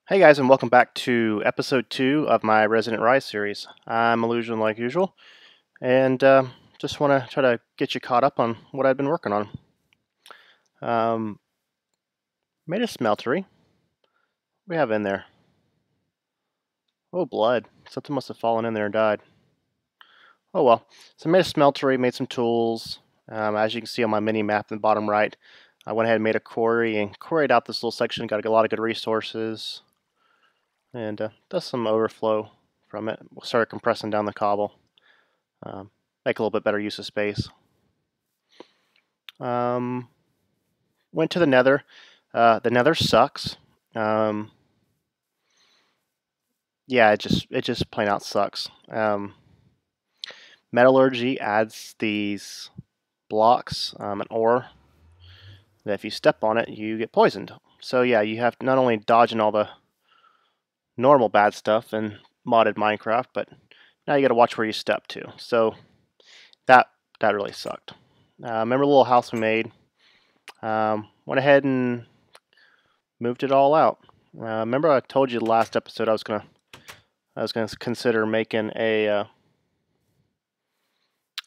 Hey guys, and welcome back to episode 2 of my Resident Rise series. I'm Illusion like usual, and just want to try to get you caught up on what I've been working on. Um, Made a smeltery. What do we have in there? Oh, blood. Something must have fallen in there and died. Oh well. So I made a smeltery, made some tools. As you can see on my mini map in the bottom right, I went ahead and made a quarry and quarried out this little section. Got a lot of good resources, and does some overflow from it. Started compressing down the cobble. Make a little bit better use of space. Um, Went to the Nether. The Nether sucks. Um, yeah, it just plain out sucks. Metallurgy adds these blocks, an ore, that if you step on it, you get poisoned. So yeah, you have to not only dodging all the normal bad stuff in modded Minecraft, but now you got to watch where you step to. So that really sucked. Remember the little house we made? Went ahead and moved it all out. Remember I told you the last episode I was gonna consider making a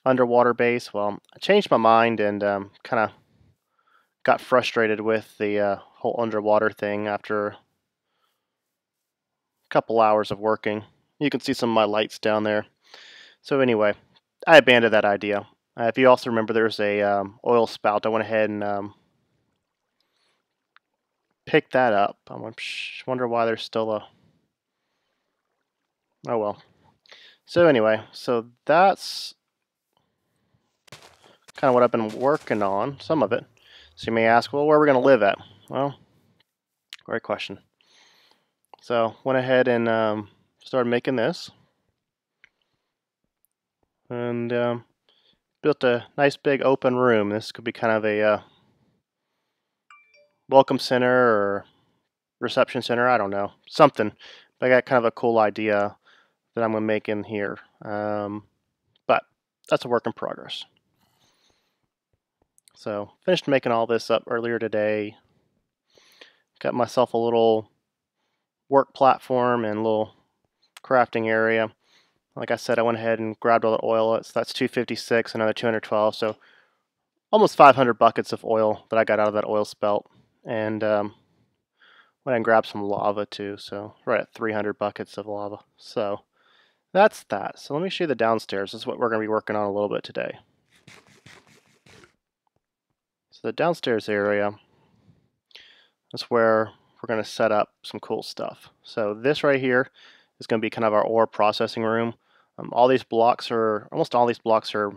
underwater base. Well, I changed my mind and kind of got frustrated with the whole underwater thing after a couple hours of working. You can see some of my lights down there. So anyway, I abandoned that idea. If you also remember, there's a oil spout. I went ahead and picked that up. I wonder why there's still a. Oh well. So anyway, so that's kind of what I've been working on, some of it. So you may ask, well, where are we going to live at? Well, great question. So went ahead and started making this, and built a nice big open room. This could be kind of a welcome center or reception center. I don't know, something. But I got kind of a cool idea that I'm going to make in here. But that's a work in progress. So finished making all this up earlier today. Got myself a little work platform and a little crafting area. Like I said, I went ahead and grabbed all the oil. That's 256, another 212, so almost 500 buckets of oil that I got out of that oil spout. And went ahead and grabbed some lava too, so right at 300 buckets of lava. So that's that. So let me show you the downstairs. This is what we're going to be working on a little bit today. So the downstairs area is where we're going to set up some cool stuff. So this right here is going to be kind of our ore processing room. Almost all these blocks are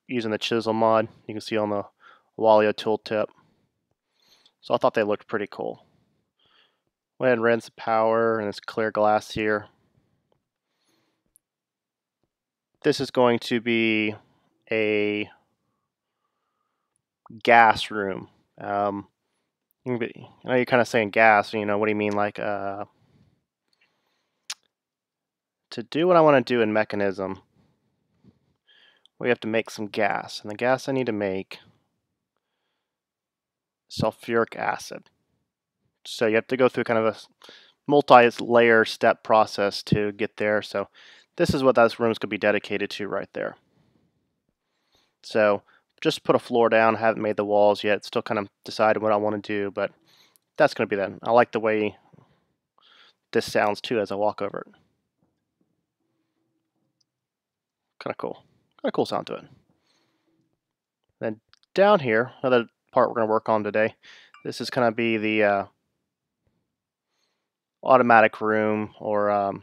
using the chisel mod. You can see on the Walio tooltip. So I thought they looked pretty cool. Went ahead and rinse the power and it's clear glass here. This is going to be a gas room. I know you're kind of saying gas, what do you mean? Like, to do what I want to do in Mekanism, we have to make some gas. And the gas I need to make is sulfuric acid. So you have to go through kind of a multi-layer step process to get there. So this is what this room is going to be dedicated to right there. So just put a floor down, haven't made the walls yet, still kind of deciding what I want to do, but that's going to be that. I like the way this sounds too as I walk over it. Kind of cool. Kind of cool sound to it. Then down here, another part we're going to work on today, this is going to be the automatic room or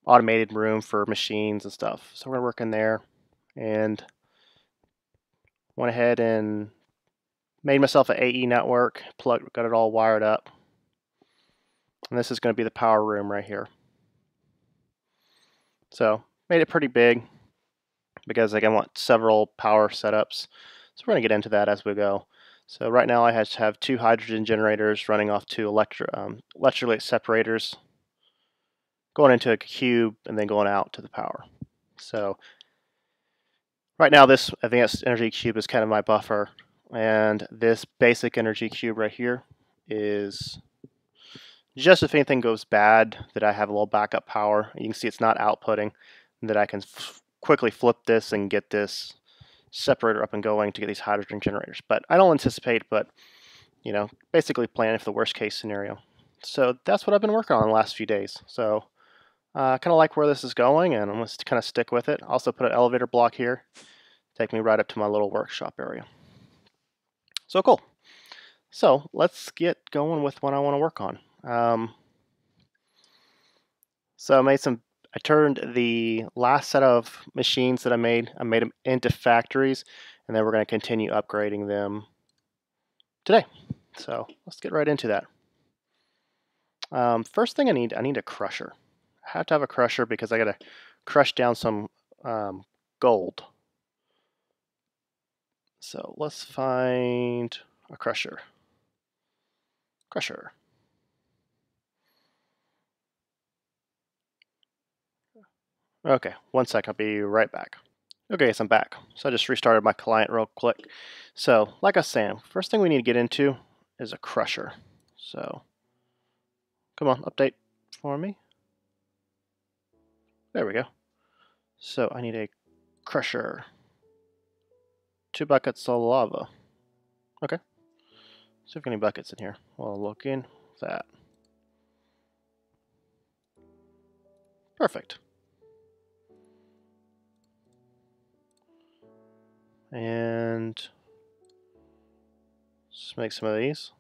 automated room for machines and stuff. So we're going to work in there and went ahead and made myself an AE network, got it all wired up. And this is going to be the power room right here. So made it pretty big because I want several power setups. So we're going to get into that as we go. So right now I have 2 hydrogen generators running off 2 electrolyte separators, going into a cube and then going out to the power. So right now this advanced energy cube is kind of my buffer, and this basic energy cube right here is just if anything goes bad, that I have a little backup power. You can see it's not outputting, that I can quickly flip this and get this separator up and going to get these hydrogen generators. But I don't anticipate, but basically planning for the worst case scenario. So that's what I've been working on the last few days. So I kind of like where this is going, and I'm going to kind of stick with it. Also put an elevator block here, take me right up to my little workshop area. So cool. So let's get going with what I want to work on. So I turned the last set of machines that I made them into factories, and then we're going to continue upgrading them today. So let's get right into that. First thing I need a crusher. I have to have a crusher because I got to crush down some gold. So let's find a crusher. Okay, 1 sec, I'll be right back. Okay, so I'm back. So I just restarted my client real quick. So, like I was saying, first thing we need to get into is a crusher. So, come on, update for me. There we go. So I need a crusher. 2 buckets of lava. Okay. See if we have any buckets in here. We'll look in that. Perfect. And let's make some of these.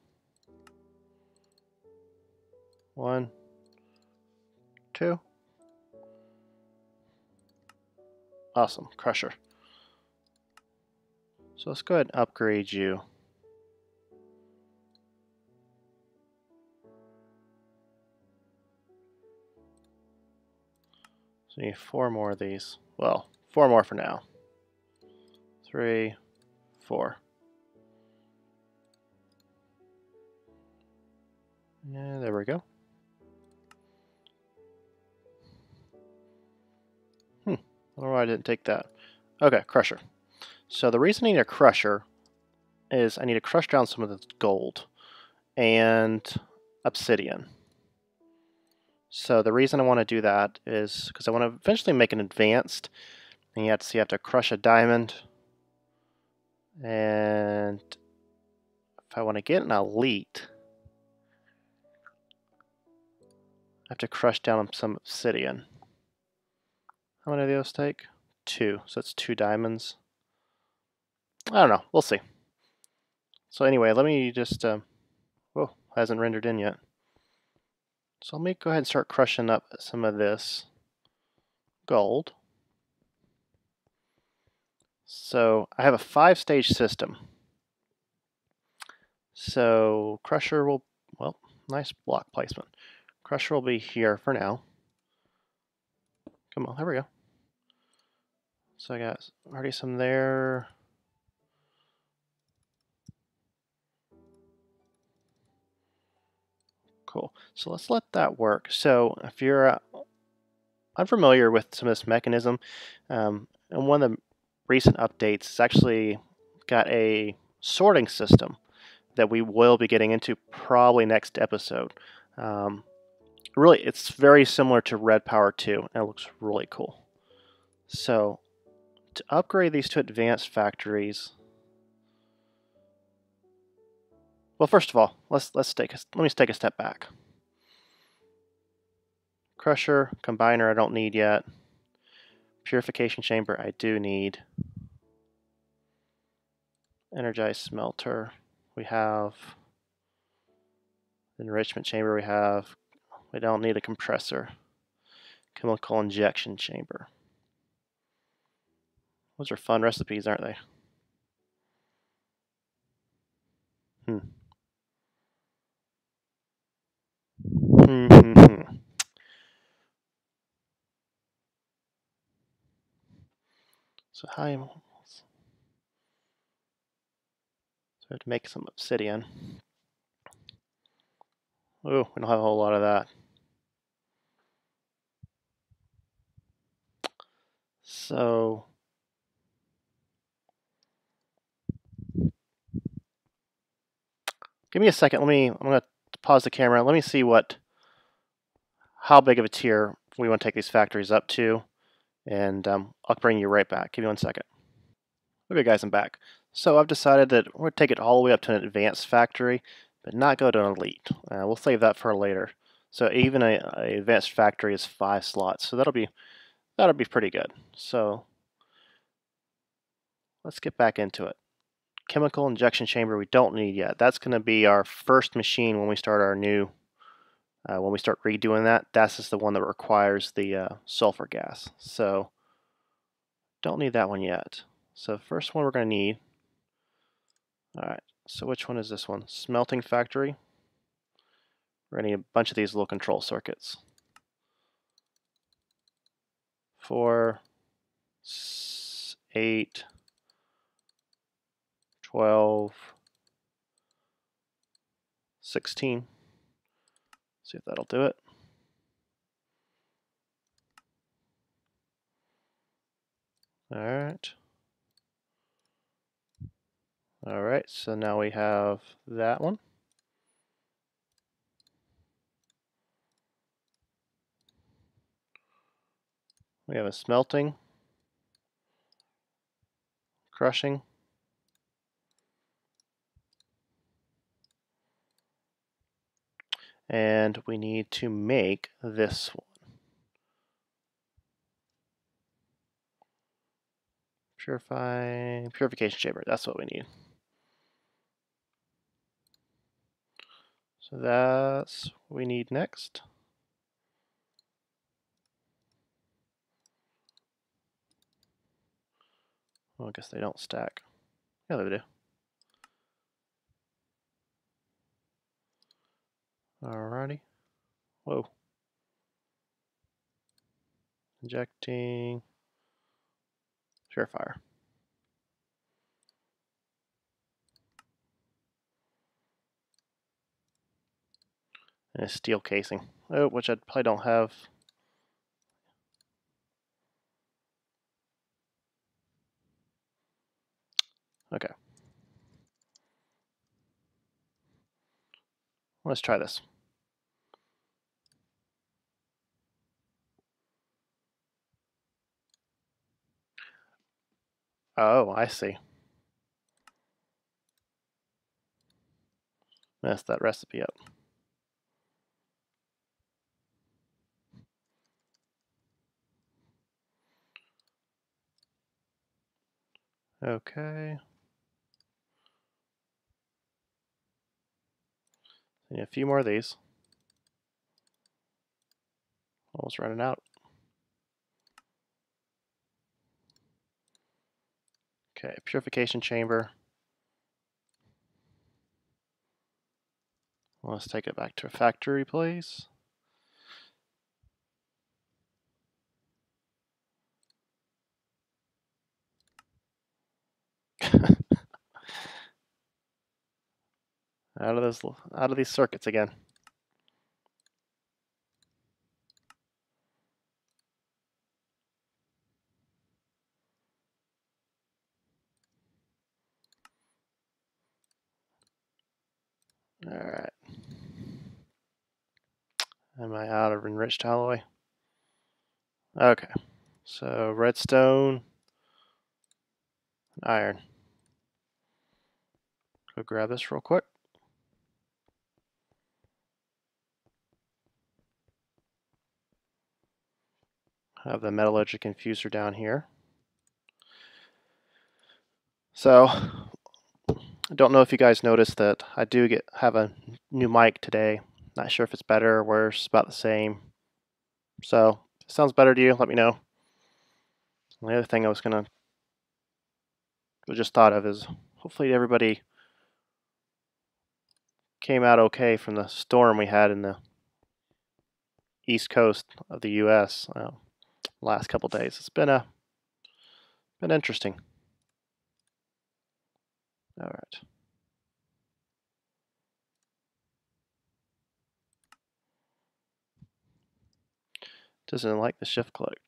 1, 2. Awesome, crusher. So let's go ahead and upgrade you. So we need 4 more of these. Well, 4 more for now. 3, 4. Yeah, there we go. I don't know why I didn't take that. Okay, crusher. So the reason I need a crusher is I need to crush down some of the gold and obsidian. So the reason I want to do that is because I want to eventually make an advanced, and you have to crush a diamond, and if I want to get an elite, I have to crush down some obsidian. How many of those take? 2, so that's 2 diamonds. I don't know, we'll see. So anyway, let me just, whoa, hasn't rendered in yet. So let me go ahead and start crushing up some of this gold. So I have a 5-stage system. So crusher will, well, nice block placement. Crusher will be here for now. Come on, there we go. So I got already some there. Cool. So let's let that work. So if you're unfamiliar with some of this mechanism, and one of the recent updates has actually got a sorting system that we will be getting into probably next episode. Really, it's very similar to Red Power 2, and it looks really cool. So to upgrade these to advanced factories, well, first of all, let me take a step back. Crusher, combiner, I don't need yet. Purification chamber, I do need. Energized smelter, we have. Enrichment chamber, we have. We don't need a compressor. Chemical injection chamber. Those are fun recipes, aren't they? So I have to make some obsidian. Oh, we don't have a whole lot of that. So give me a second. I'm gonna pause the camera. Let me see what how big of a tier we want to take these factories up to, and I'll bring you right back. Give me 1 second. Okay, guys, I'm back. So I've decided that we're going to take it all the way up to an advanced factory, but not go to an elite. We'll save that for later. So even a advanced factory is 5 slots, so that'll be pretty good. So let's get back into it. Chemical injection chamber we don't need yet. That's going to be our first machine when we start our new, when we start redoing that. That's just the one that requires the sulfur gas. So don't need that one yet. So the first one we're going to need. All right. So which one is this one? Smelting factory. We're going to need a bunch of these little control circuits. 4, 8, 12, 16. See if that'll do it. All right. All right, so now we have that one. We have a smelting, crushing, and we need to make this one. Purification chamber, that's what we need. So that's what we need next. Well, I guess they don't stack. Yeah, they do. Alrighty. Whoa. Injecting. Purifier. And a steel casing. Oh, which I probably don't have. Okay. Let's try this. Oh, I see. Messed that recipe up. Okay. Need a few more of these. Almost running out. Okay, purification chamber. Let's take it back to a factory, please. Out of these circuits again. All right. Am I out of enriched alloy? Okay. So redstone, iron. Go grab this real quick. Have the metallurgic infuser down here. So I don't know if you guys noticed that I do have a new mic today. Not sure if it's better or worse, about the same. So if it sounds better to you, let me know. And the other thing I just thought of is hopefully everybody came out okay from the storm we had in the east coast of the U.S. Last couple days. It's been interesting. All right. Doesn't like the shift click.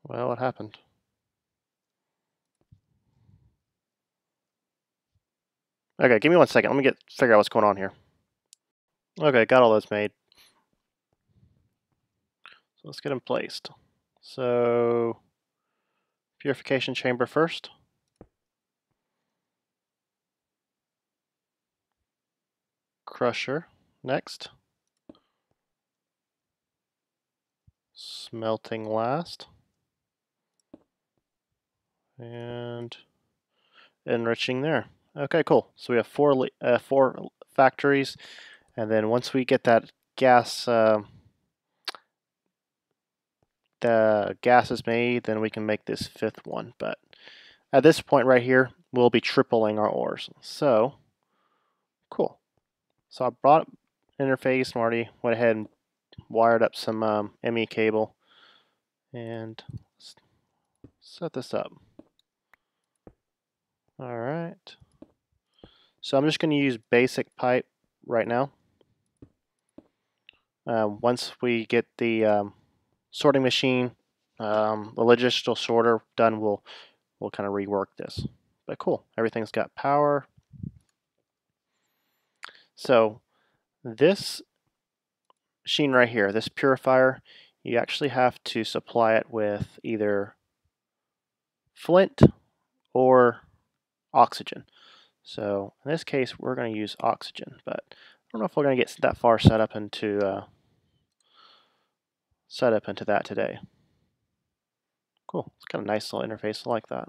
Well, what happened? Okay, give me 1 second. Let me figure out what's going on here. Okay, got all those made. So let's get them placed. So, purification chamber first. Crusher next. Smelting last. And enriching there. Okay, cool. So we have four factories, and then once we get that gas, the gas is made, then we can make this fifth one. But at this point right here, we'll be tripling our ores. So cool. So I brought interface and already went ahead and wired up some ME cable and set this up. All right. So I'm just going to use basic pipe right now. Once we get the sorting machine, the logistical sorter done, we'll kind of rework this. But cool, everything's got power. So this machine right here, this purifier, you actually have to supply it with either flint or oxygen. So in this case, we're going to use oxygen, but I don't know if we're going to get that far set up into that today. Cool, it's got a nice little interface like that.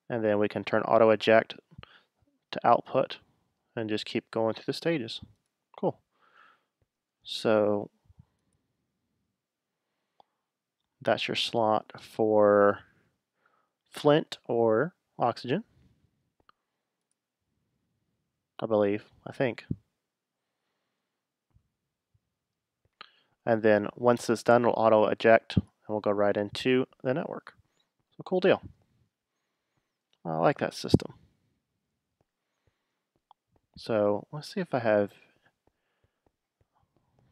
And then we can turn auto eject to output and just keep going through the stages. Cool. So that's your slot for flint or oxygen, I think. And then once it's done, we'll auto eject and we'll go right into the network. So cool deal. I like that system. So let's see if I have,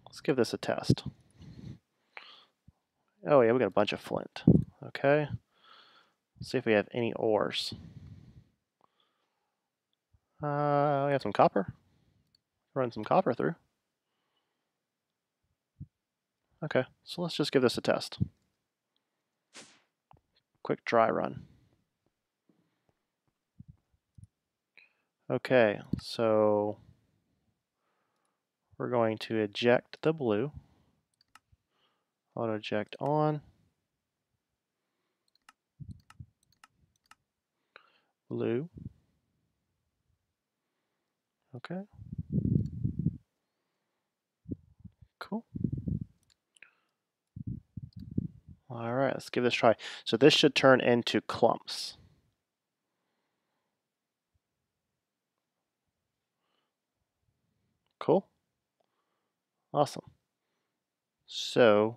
let's give this a test. Oh yeah, we got a bunch of flint. Okay. Let's see if we have any ores. We have some copper. Run some copper through. Okay, so let's just give this a test. Quick dry run. Okay, so we're going to eject the blue. Auto eject on. Blue. Okay. Cool. All right, let's give this a try. So this should turn into clumps. Cool. Awesome. So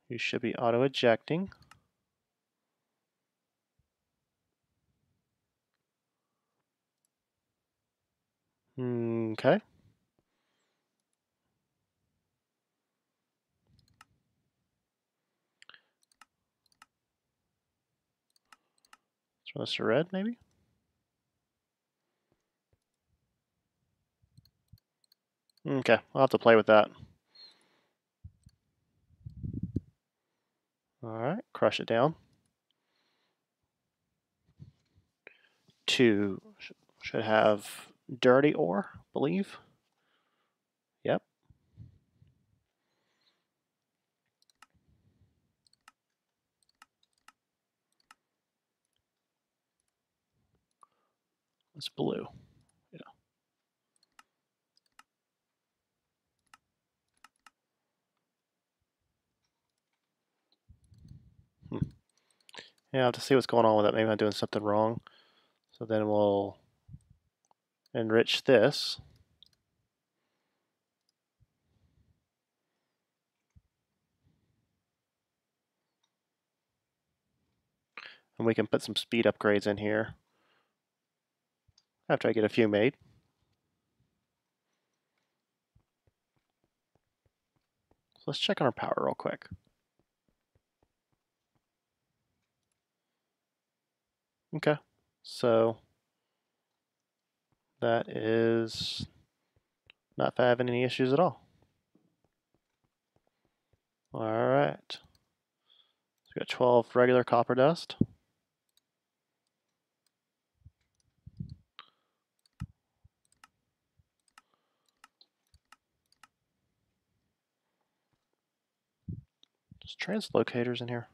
you should be auto ejecting. Okay. Let's run this to red, maybe. Okay, I'll have to play with that. All right, crush it down. 2 should have dirty ore, I believe. Yep. It's blue. Yeah. Yeah, I'll have to see what's going on with that. Maybe I'm doing something wrong. So then we'll enrich this. And we can put some speed upgrades in here after I get a few made. So let's check on our power real quick. Okay, so that is not having any issues at all. All right, so we got 12 regular copper dust. There's translocators in here.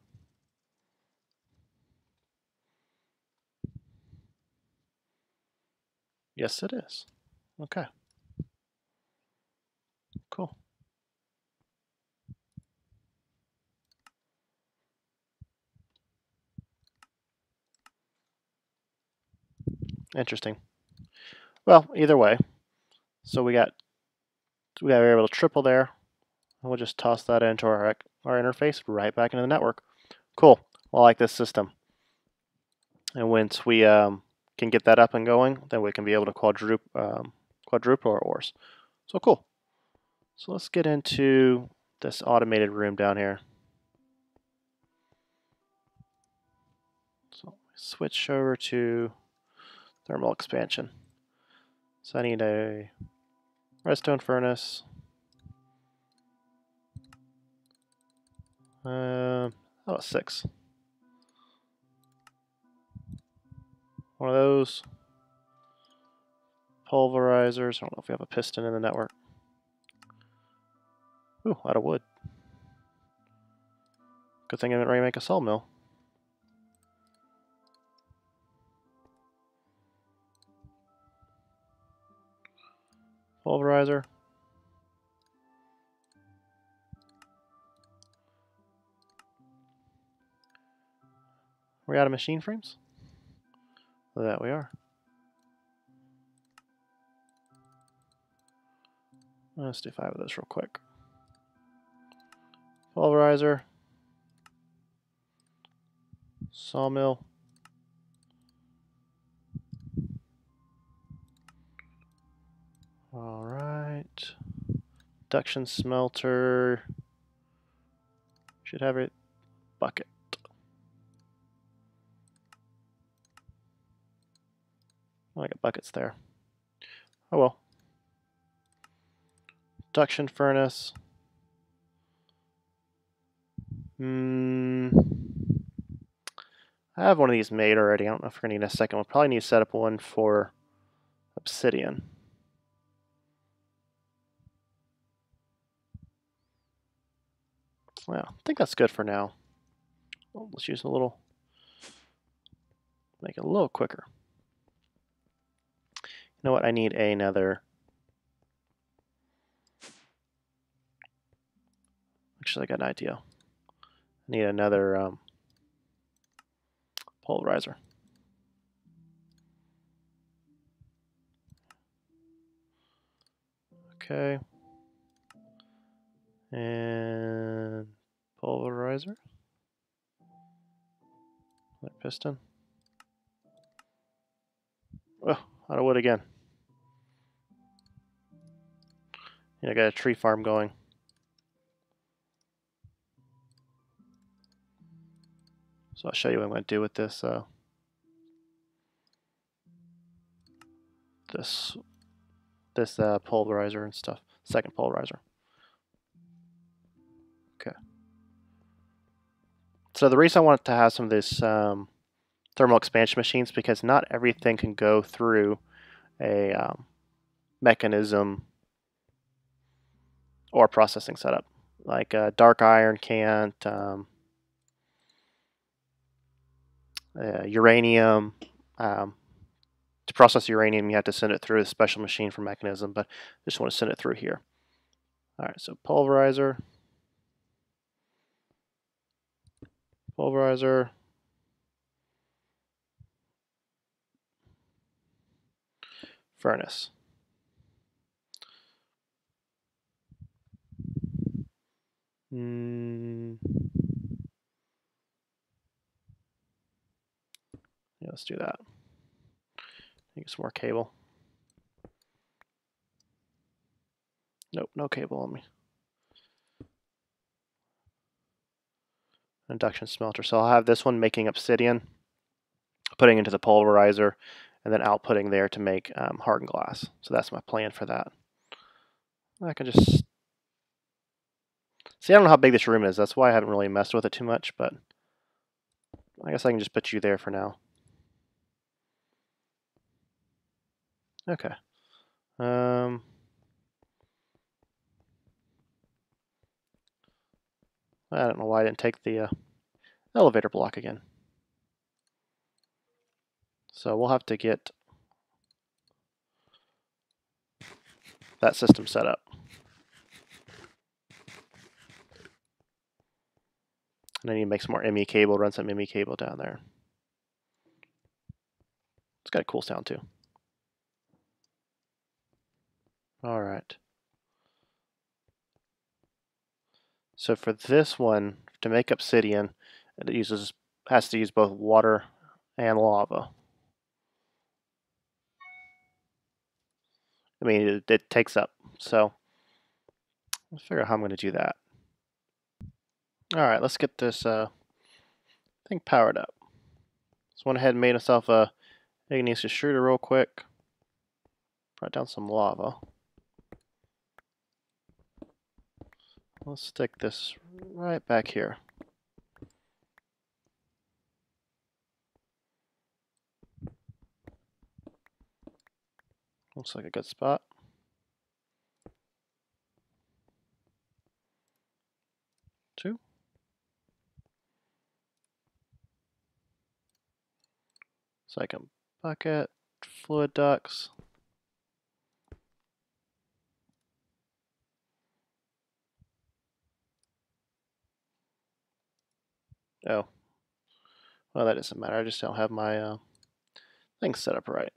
Yes, it is. Okay, cool. Interesting. Well, either way, so we were able to triple there, and we'll just toss that into our interface right back into the network. Cool. I like this system. And once we can get that up and going, then we can be able to quadruple our ores. So cool. So let's get into this automated room down here. So switch over to thermal expansion. So I need a redstone furnace. How about 6? One of those. Pulverizers. I don't know if we have a piston in the network. Ooh, out of wood. Good thing I didn't remake a sawmill. Pulverizer. We out of machine frames? That we are. Let's do 5 of those real quick. Pulverizer. Sawmill. Alright. Induction smelter. Should have a bucket. Oh, I got buckets there. Oh well. Induction furnace. I have one of these made already. I don't know if we're going to need a second one. Probably need to set up one for obsidian. Well, I think that's good for now. Well, let's use make it a little quicker. You know what? I need another. Actually, I got an idea. I need another pulverizer. Okay. And pulverizer. That piston. Oh, out of wood again. I got a tree farm going. So I'll show you what I'm going to do with this this pulverizer and stuff. Second pulverizer. Okay. So the reason I wanted to have some of this thermal expansion machines because not everything can go through a mechanism or processing setup. Like dark iron can't, uranium. To process uranium, you have to send it through a special machine for mechanism, but I just want to send it through here. All right, so pulverizer, furnace. Yeah, let's do that. Need some more cable. Nope, no cable on me. Induction smelter. So I'll have this one making obsidian, putting into the pulverizer, and then outputting there to make hardened glass. So that's my plan for that. I can just see, I don't know how big this room is. That's why I haven't really messed with it too much, but I guess I can just put you there for now. Okay. I don't know why I didn't take the elevator block again. So we'll have to get that system set up. And I need to make some more ME cable, run some ME cable down there. It's got a cool sound too. All right. So for this one, to make obsidian, it has to use both water and lava. I mean, it takes up. So let's figure out how I'm going to do that. All right, let's get this thing powered up. So went ahead and made myself a Mekanism extruder real quick. Brought down some lava. Let's stick this right back here. Looks like a good spot. Two. Second bucket, fluid ducts. Oh, well, that doesn't matter. I just don't have my things set up right.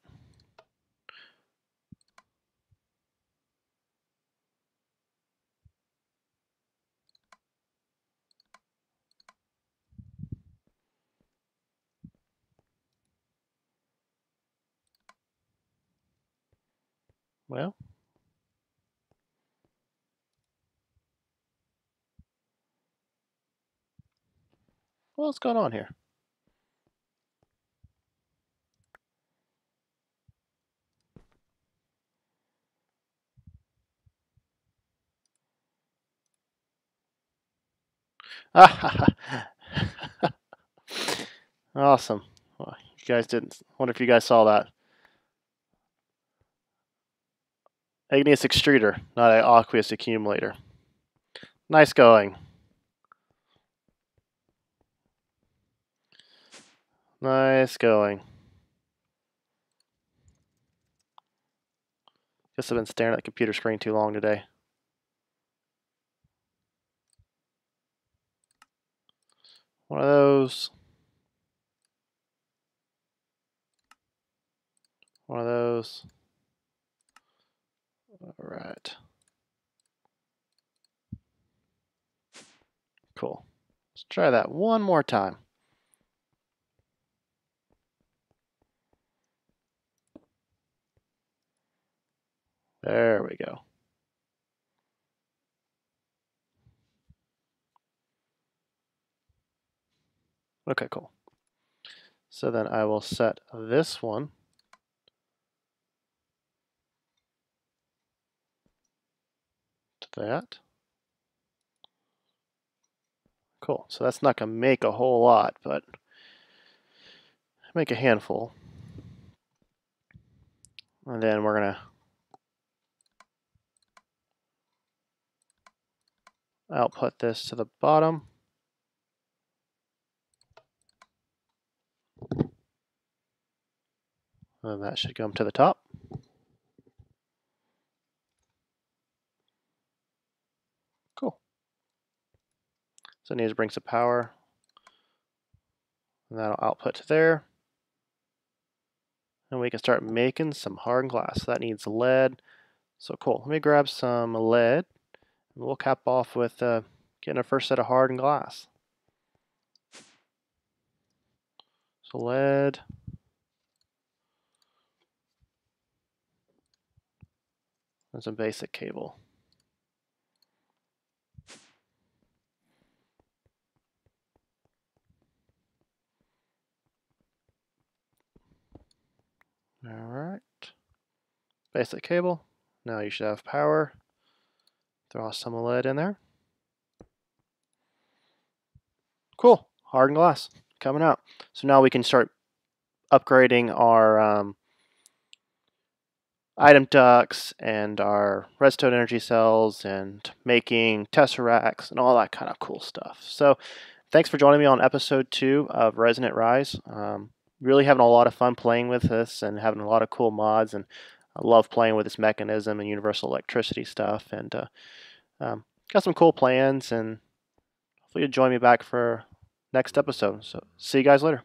Well, what's going on here? Awesome. Well, you guys didn't. Wonder if you guys saw that. Igneous extruder, not an aqueous accumulator. Nice going. Nice going. Guess I've been staring at the computer screen too long today. One of those. One of those. All right. Cool. Let's try that one more time. There we go. Okay, cool. So then I will set this one to that. Cool. So that's not going to make a whole lot, but make a handful. And then we're going to output this to the bottom. And that should come to the top. Cool. So it needs to bring some power. And that'll output to there. And we can start making some hardened glass. So that needs lead. So cool. Let me grab some lead. And we'll cap off with getting our first set of hardened glass. So lead. And some basic cable. basic cable. Now you should have power. Throw some lead in there. Cool, hardened glass coming out. So now we can start upgrading our item ducts and our redstone energy cells and making tesseracts and all that kind of cool stuff. So thanks for joining me on episode 2 of Resonant Rise. Really having a lot of fun playing with this and having a lot of cool mods, and I love playing with this mechanism and universal electricity stuff, and got some cool plans, and hopefully you'll join me back for next episode. So see you guys later.